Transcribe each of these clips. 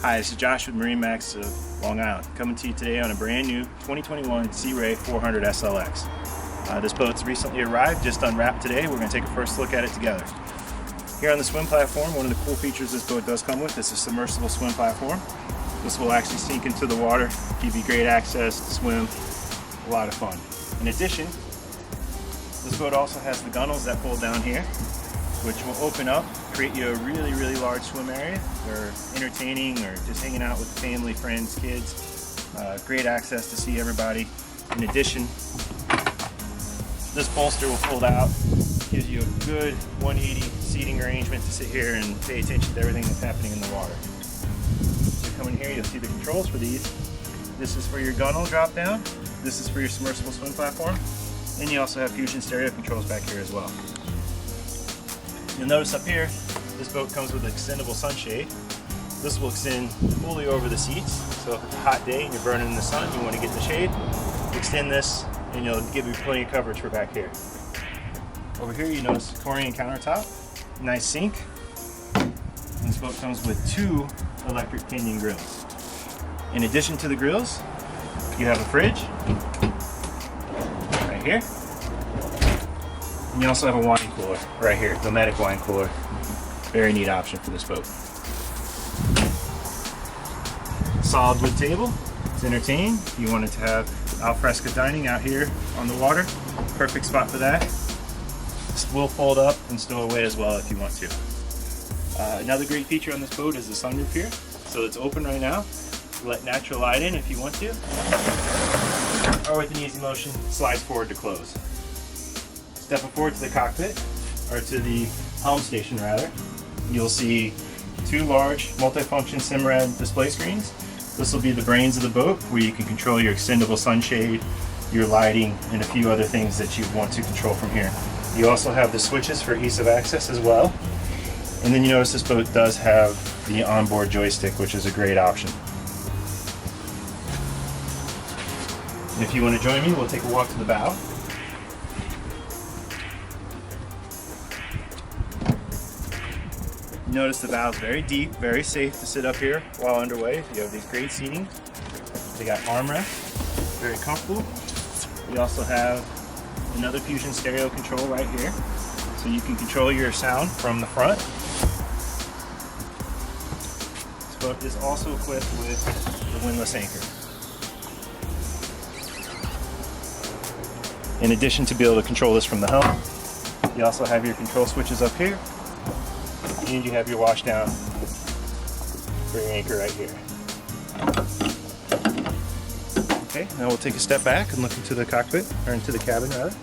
Hi, this is Josh with MarineMax of Long Island, coming to you today on a brand new 2021 Sea Ray 400 SLX. This boat's recently arrived, just unwrapped today. We're going to take a first look at it together. Here on the swim platform, one of the cool features this boat does come with is a submersible swim platform. This will actually sink into the water, give you great access to swim, a lot of fun. In addition, this boat also has the gunnels that fold down here, which will open up, create you a really large swim area for entertaining or just hanging out with family, friends, kids. Great access to see everybody. In addition, this bolster will fold out, gives you a good 180 seating arrangement to sit here and pay attention to everything that's happening in the water. So come in here, you'll see the controls for these. This is for your gunnel drop down. This is for your submersible swim platform. And you also have Fusion stereo controls back here as well. You'll notice up here, this boat comes with an extendable sunshade. This will extend fully over the seats, so if it's a hot day and you're burning in the sun, you want to get the shade, extend this and you'll give you plenty of coverage for back here. Over here you notice Corian countertop, nice sink. And this boat comes with 2 electric pinion grills. In addition to the grills, you have a fridge right here. And you also have a wine cooler right here, Dometic wine cooler. Very neat option for this boat. Solid wood table to entertain. If you wanted to have al fresco dining out here on the water, perfect spot for that. This will fold up and stow away as well if you want to. Another great feature on this boat is the sunroof here. So it's open right now. Let natural light in if you want to. Or with an easy motion, slides forward to close. Stepping forward to the cockpit, or to the helm station rather, you'll see 2 large multifunction Simrad display screens. This will be the brains of the boat, where you can control your extendable sunshade, your lighting, and a few other things that you want to control from here. You also have the switches for ease of access as well. And then you notice this boat does have the onboard joystick, which is a great option. And if you want to join me, we'll take a walk to the bow. Notice the bow is very deep, very safe to sit up here while underway. You have these great seating. They got armrests, very comfortable. You also have another Fusion stereo control right here, so you can control your sound from the front. This boat is also equipped with the windlass anchor. In addition to be able to control this from the helm, you also have your control switches up here. And you have your wash down for your anchor right here. Okay, now we'll take a step back and look into the cockpit, or into the cabin rather.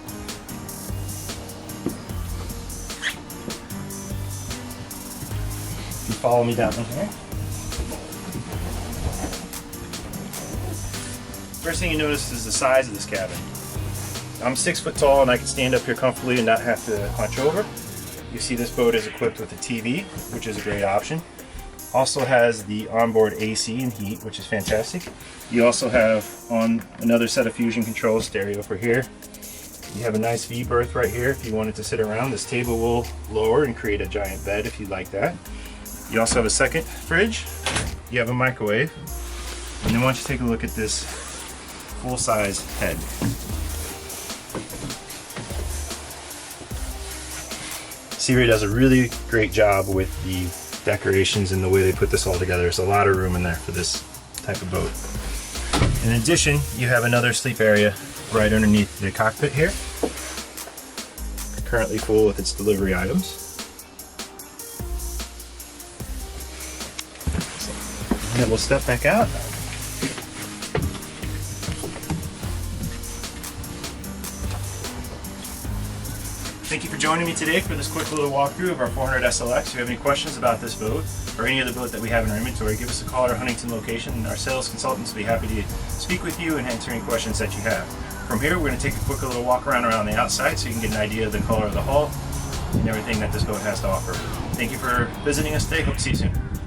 You follow me down in here. First thing you notice is the size of this cabin. I'm 6 foot tall and I can stand up here comfortably and not have to hunch over. You see this boat is equipped with a TV, which is a great option. Also has the onboard AC and heat, which is fantastic. You also have on another set of Fusion controls, stereo for here. You have a nice V berth right here if you wanted to sit around. This table will lower and create a giant bed if you'd like that. You also have a second fridge. You have a microwave. And then why don't you take a look at this full-size head. Sea Ray does a really great job with the decorations and the way they put this all together. There's a lot of room in there for this type of boat. In addition, you have another sleep area right underneath the cockpit here. Currently full with its delivery items. And then we'll step back out. Thank you for joining me today for this quick little walkthrough of our 400 SLX. If you have any questions about this boat or any other boat that we have in our inventory, give us a call at our Huntington location and our sales consultants will be happy to speak with you and answer any questions that you have. From here, we're going to take a quick little walk around the outside so you can get an idea of the color of the hull and everything that this boat has to offer. Thank you for visiting us today. Hope to see you soon.